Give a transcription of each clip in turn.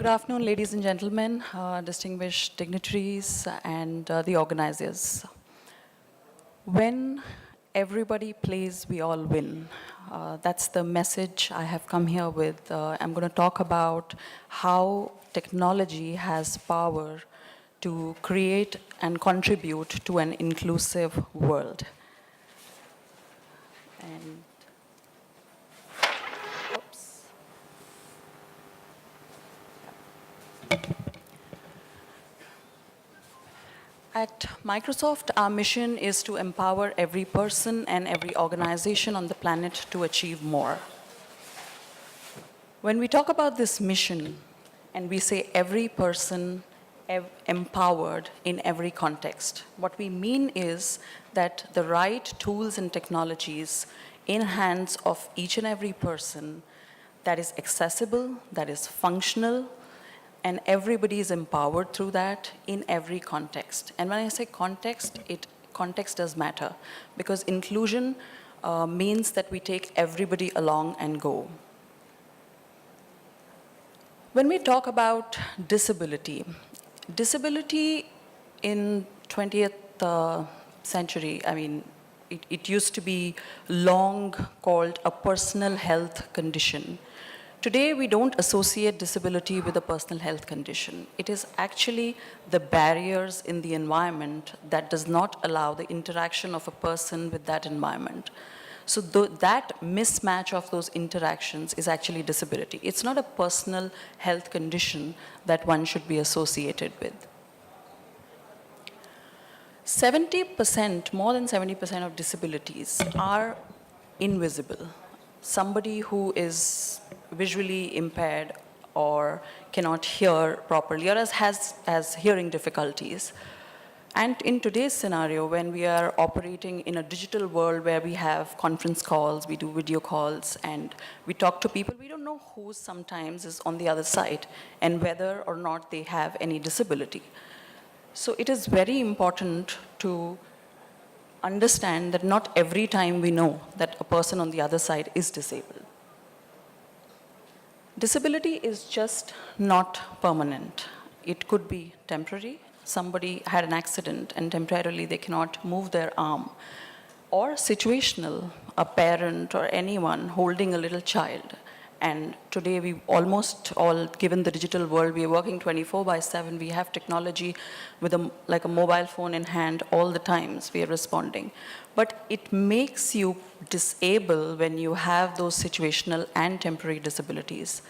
Good afternoon, ladies and gentlemen, distinguished dignitaries, and the organizers. When everybody plays, we all win. That's the message I have come here with. I'm going to talk about how technology has power to create and contribute to an inclusive world. And oops. At Microsoft, our mission is to empower every person and every organization on the planet to achieve more. When we talk about this mission, and we say every person empowered in every context, what we mean is that the right tools and technologies in hands of each and every person that is accessible, that is functional, and everybody is empowered through that in every context. And when I say context, context does matter, because inclusion means that we take everybody along and go. When we talk about disability in 20th century, I mean, it used to be long called a personal health condition. Today, we don't associate disability with a personal health condition. It is actually the barriers in the environment that does not allow the interaction of a person with that environment. So that mismatch of those interactions is actually disability. It's not a personal health condition that one should be associated with. 70%, more than 70% of disabilities are invisible. Somebody who is visually impaired or cannot hear properly or has hearing difficulties. And in today's scenario, when we are operating in a digital world where we have conference calls, we do video calls, and we talk to people, we don't know who sometimes is on the other side and whether or not they have any disability. So it is very important to understand that not every time we know that a person on the other side is disabled. Disability is just not permanent. It could be temporary. Somebody had an accident and temporarily they cannot move their arm. Or situational, a parent or anyone holding a little child. And today we almost all, given the digital world, we are working 24/7. We have technology with like a mobile phone in hand all the times we are responding. But it makes you disabled when you have those situational and temporary disabilities.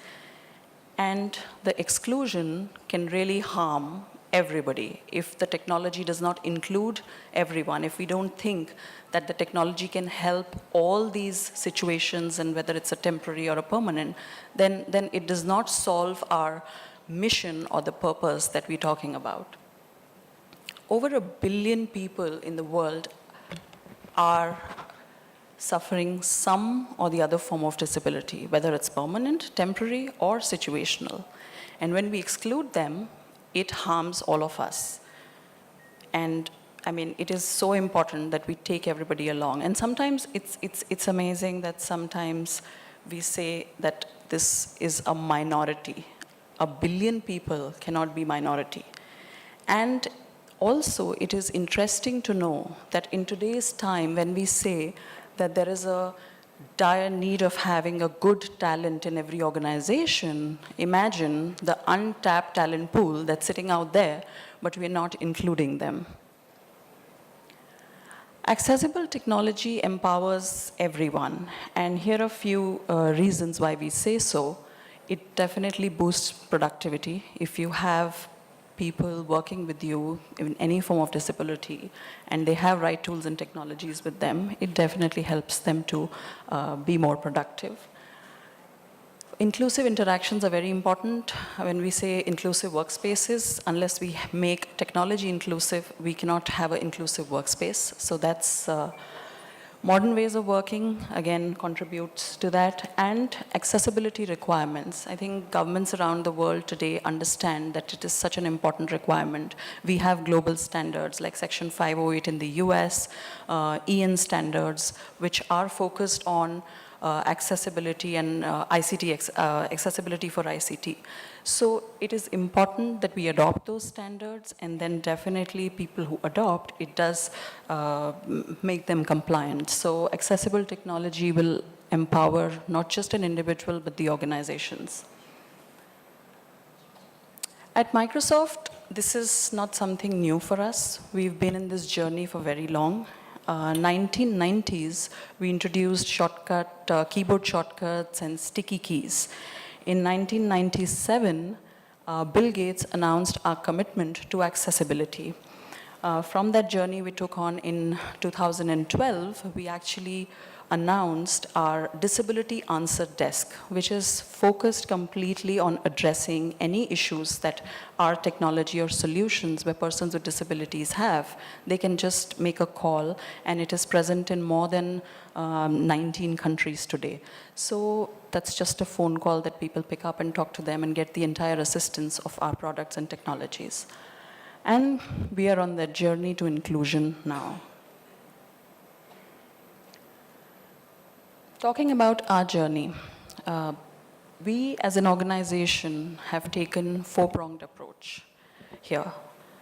And the exclusion can really harm everybody if the technology does not include everyone, if we don't think that the technology can help all these situations, and whether it's a temporary or a permanent, then it does not solve our mission or the purpose that we're talking about. Over 1 billion people in the world are suffering some or the other form of disability, whether it's permanent, temporary, or situational. And when we exclude them, it harms all of us. And I mean, it is so important that we take everybody along. And sometimes it's amazing that sometimes we say that this is a minority. 1 billion people cannot be minority. And also, it is interesting to know that in today's time, when we say that there is a dire need of having a good talent in every organization, imagine the untapped talent pool that's sitting out there, but we're not including them. Accessible technology empowers everyone, and here are a few reasons why we say so. It definitely boosts productivity. If you have people working with you in any form of disability and they have right tools and technologies with them, it definitely helps them to be more productive. Inclusive interactions are very important. When we say inclusive workspaces, unless we make technology inclusive, we cannot have an inclusive workspace. So that's modern ways of working, again, contributes to that. And accessibility requirements. I think governments around the world today understand that it is such an important requirement. We have global standards like Section 508 in the US, EN standards, which are focused on accessibility and accessibility for ICT. So it is important that we adopt those standards, and then definitely people who adopt, it does make them compliant. So accessible technology will empower not just an individual, but the organizations. At Microsoft, this is not something new for us. We've been in this journey for very long. 1990s, we introduced keyboard shortcuts and sticky keys. In 1997, Bill Gates announced our commitment to accessibility. From that journey we took on in 2012, we actually announced our Disability Answer Desk, which is focused completely on addressing any issues that our technology or solutions where persons with disabilities have. They can just make a call, and it is present in more than 19 countries today. So that's just a phone call that people pick up and talk to them and get the entire assistance of our products and technologies. And we are on that journey to inclusion now. Talking about our journey, we as an organization have taken four-pronged approach here.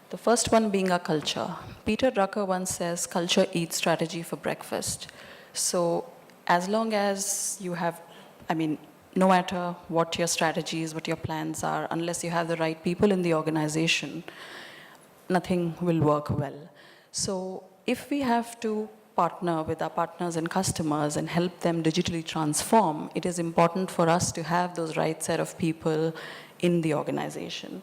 The first one being our culture. Peter Drucker once says, culture eats strategy for breakfast. So as long as you have, no matter what your strategies, what your plans are, unless you have the right people in the organization, nothing will work well. So if we have to partner with our partners and customers and help them digitally transform, it is important for us to have those right set of people in the organization.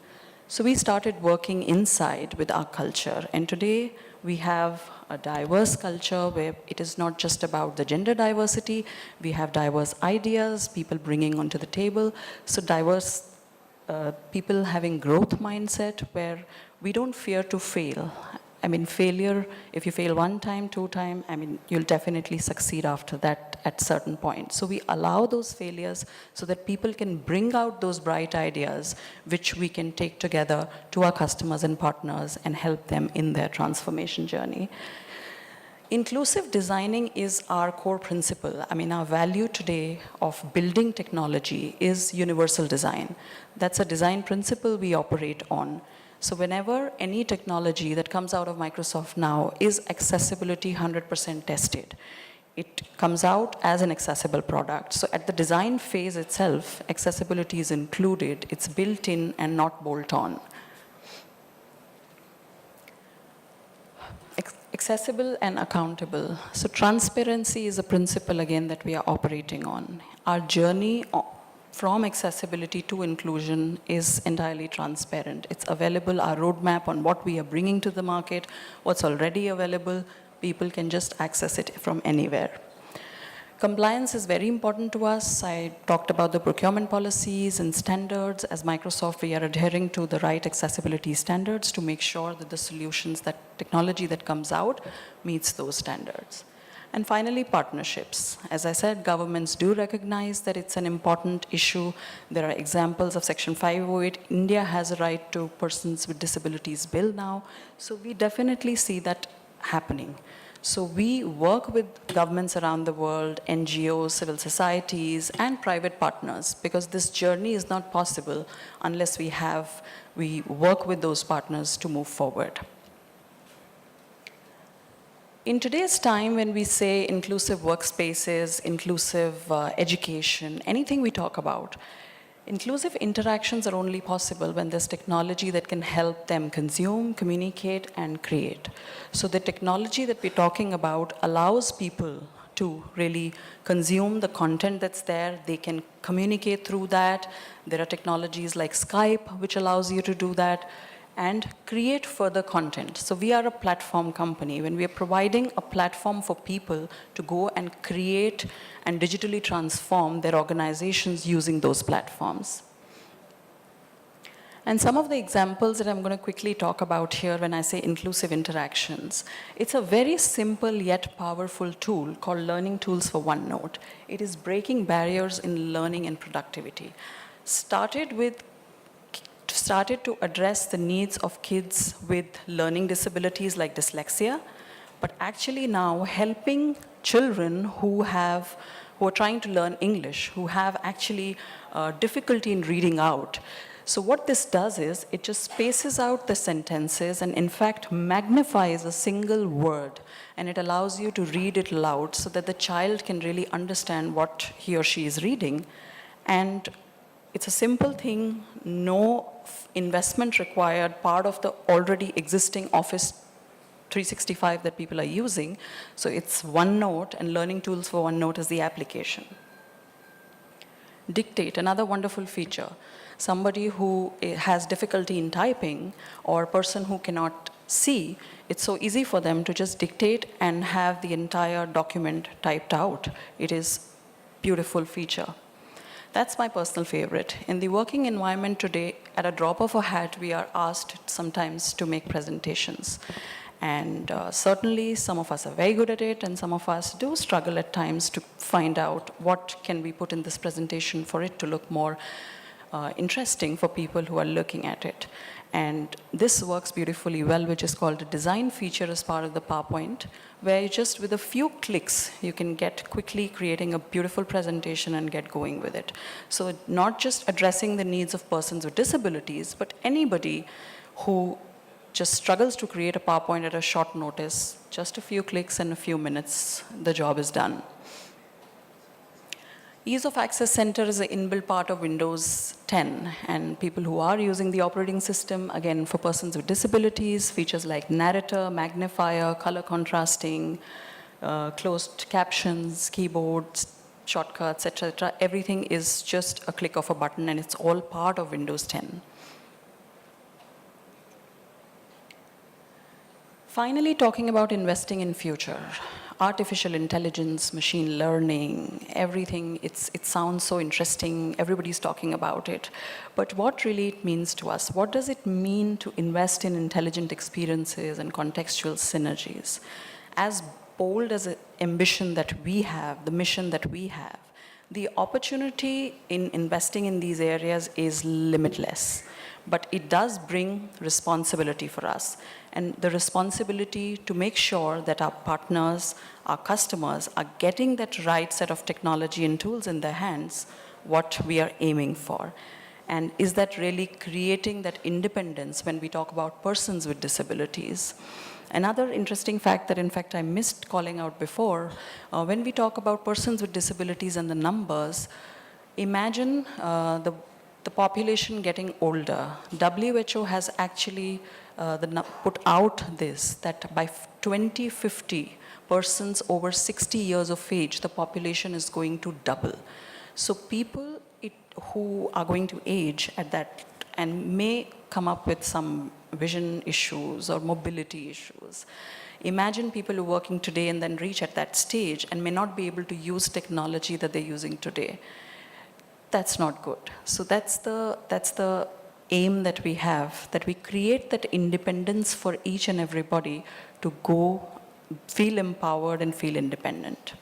So we started working inside with our culture, and today we have a diverse culture where it is not just about the gender diversity, we have diverse ideas, people bringing onto the table, so diverse people having growth mindset where we don't fear to fail. Failure, if you fail one time, two times, you'll definitely succeed after that at certain point. So we allow those failures so that people can bring out those bright ideas which we can take together to our customers and partners and help them in their transformation journey. Inclusive designing is our core principle. Our value today of building technology is universal design. That's a design principle we operate on. So whenever any technology that comes out of Microsoft now is accessibility 100% tested, it comes out as an accessible product. So at the design phase itself, accessibility is included. It's built in and not bolt on. Accessible and accountable. So transparency is a principle, again, that we are operating on. Our journey from accessibility to inclusion is entirely transparent. It's available, our roadmap on what we are bringing to the market, what's already available, people can just access it from anywhere. Compliance is very important to us. I talked about the procurement policies and standards. As Microsoft, we are adhering to the right accessibility standards to make sure that the solutions, that technology that comes out meets those standards. And finally, partnerships. As I said, governments do recognize that it's an important issue. There are examples of Section 508. India has a right to persons with disabilities bill now. So we definitely see that happening. So we work with governments around the world, NGOs, civil societies, and private partners, because this journey is not possible unless we work with those partners to move forward. In today's time, when we say inclusive workspaces, inclusive education, anything we talk about, inclusive interactions are only possible when there's technology that can help them consume, communicate, and create. So the technology that we're talking about allows people to really consume the content that's there. They can communicate through that. There are technologies like Skype, which allows you to do that, and create further content. So we are a platform company. When we are providing a platform for people to go and create and digitally transform their organizations using those platforms. And some of the examples that I'm going to quickly talk about here when I say inclusive interactions, it's a very simple yet powerful tool called Learning Tools for OneNote. It is breaking barriers in learning and productivity. Started to address the needs of kids with learning disabilities like dyslexia, but actually now helping children who have who are trying to learn English, who have actually difficulty in reading out. So what this does is it just spaces out the sentences and in fact magnifies a single word, and it allows you to read it loud so that the child can really understand what he or she is reading. And it's a simple thing, no investment required, part of the already existing Office 365 that people are using. So it's OneNote, and learning tools for OneNote is the application. Dictate, another wonderful feature. Somebody who has difficulty in typing or a person who cannot see, it's so easy for them to just dictate and have the entire document typed out. It is a beautiful feature. That's my personal favorite. In the working environment today, at a drop of a hat, we are asked sometimes to make presentations. And certainly some of us are very good at it, and some of us do struggle at times to find out what can we put in this presentation for it to look more interesting for people who are looking at it. And this works beautifully well, which is called a design feature as part of the PowerPoint, where you just with a few clicks, you can get quickly creating a beautiful presentation and get going with it. So not just addressing the needs of persons with disabilities, but anybody who just struggles to create a PowerPoint at a short notice, just a few clicks and a few minutes, the job is done. Ease of Access Center is an inbuilt part of Windows 10, and people who are using the operating system, again, for persons with disabilities, features like narrator, magnifier, color contrasting, closed captions, keyboards, shortcuts, etc. Everything is just a click of a button, and it's all part of Windows 10. Finally, talking about investing in future. Artificial intelligence, machine learning, everything, it sounds so interesting, everybody's talking about it. But what really it means to us? What does it mean to invest in intelligent experiences and contextual synergies? As bold as an ambition that we have, the mission that we have, the opportunity in investing in these areas is limitless. But it does bring responsibility for us, and the responsibility to make sure that our partners, our customers are getting that right set of technology and tools in their hands, what we are aiming for. And is that really creating that independence when we talk about persons with disabilities? Another interesting fact that in fact I missed calling out before, when we talk about persons with disabilities and the numbers, imagine the population getting older. WHO has actually put out this, that by 2050, persons over 60 years of age, the population is going to double. So people who are going to age at that and may come up with some vision issues or mobility issues. Imagine people who are working today and then reach at that stage and may not be able to use technology that they're using today. That's not good. So that's the aim that we have, that we create that independence for each and everybody to go feel empowered and feel independent.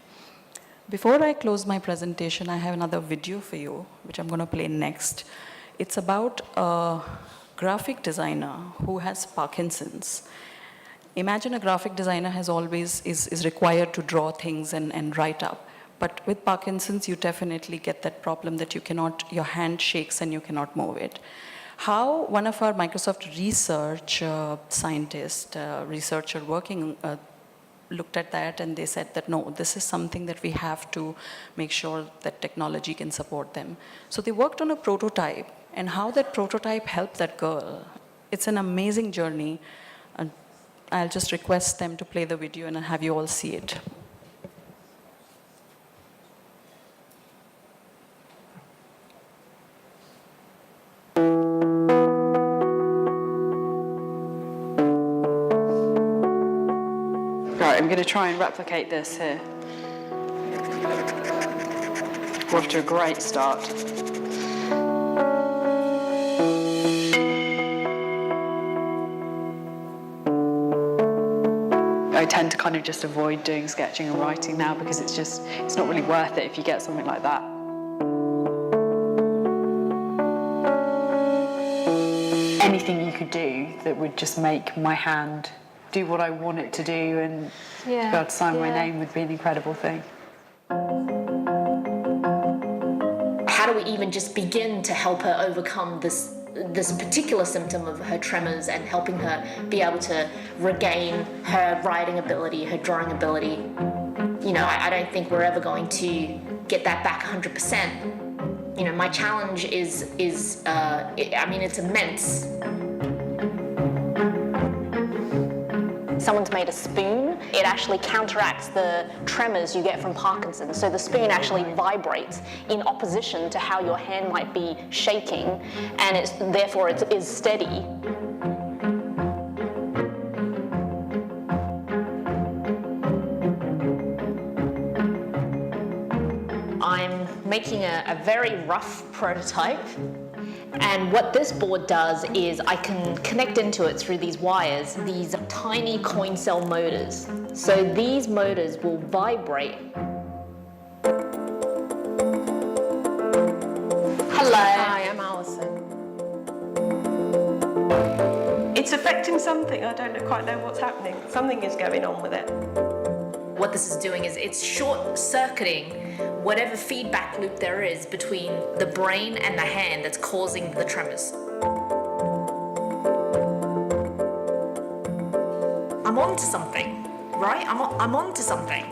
Before I close my presentation, I have another video for you, which I'm going to play next. It's about a graphic designer who has Parkinson's. Imagine a graphic designer is required to draw things and write up. But with Parkinson's, you definitely get that problem that your hand shakes and you cannot move it. How one of our Microsoft research researcher working looked at that, and they said that no, this is something that we have to make sure that technology can support them. So they worked on a prototype, and how that prototype helped that girl. It's an amazing journey. And I'll just request them to play the video and have you all see it. Right, I'm going to try and replicate this here. We're off to a great start. I tend to kind of just avoid doing sketching and writing now because it's not really worth it if you get something like that. Anything you could do that would just make my hand do what I want it to do and be able to sign my name would be an incredible thing. how do we even just begin to help her overcome this particular symptom of her tremors and helping her be able to regain her writing ability, her drawing ability. You know, I don't think we're ever going to get that back 100%. You know, my challenge is it's immense. Someone's made a spoon, it actually counteracts the tremors you get from Parkinson's. So the spoon actually vibrates in opposition to how your hand might be shaking, and therefore it is steady. I'm making a very rough prototype. And what this board does is I can connect into it through these wires, these tiny coin cell motors. So these motors will vibrate. Hello. Hi, I'm Alison. It's affecting something. I don't quite know what's happening. Something is going on with it. What this is doing is it's short-circuiting whatever feedback loop there is between the brain and the hand that's causing the tremors. I'm on to something, right? I'm on to something.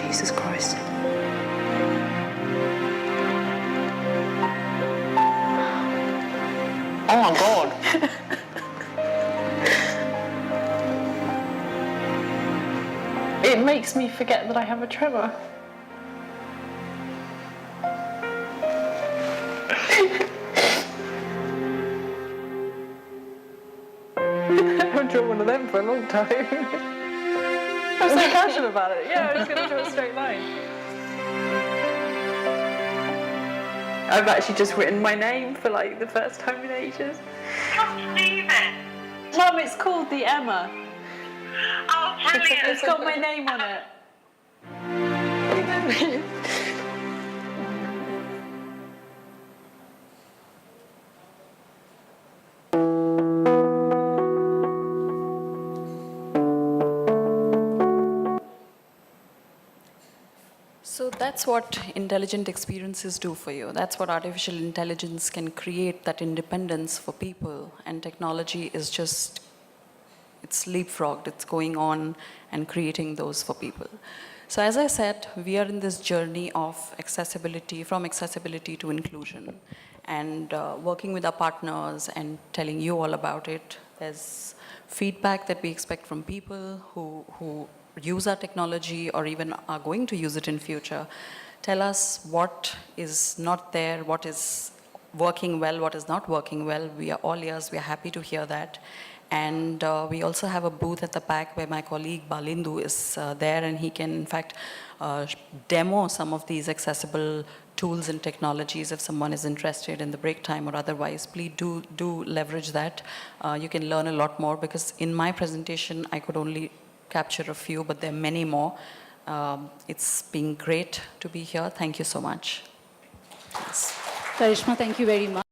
Jesus Christ. Oh my God. It makes me forget that I have a tremor. I haven't drawn one of them for a long time. I'm so passionate about it. Yeah, I'm just going to draw a straight line. I've actually just written my name for like the first time in ages. Can't believe it. Mum, it's called the Emma. Oh, brilliant. It's got my name on it. So that's what intelligent experiences do for you. That's what artificial intelligence can create, that independence for people. And technology is just, it's leapfrogged. It's going on and creating those for people. So as I said, we are in this journey of accessibility, from accessibility to inclusion, and working with our partners and telling you all about it. There's feedback that we expect from people who use our technology or even are going to use it in future. Tell us what is not there, what is working well, what is not working well. We are all ears, we are happy to hear that. And we also have a booth at the back where my colleague Balindu is there, and he can in fact demo some of these accessible tools and technologies if someone is interested in the break time or otherwise. Please do leverage that. You can learn a lot more, because in my presentation I could only capture a few, but there are many more. It's been great to be here. Thank you so much. Yes. Karishma, thank you very much.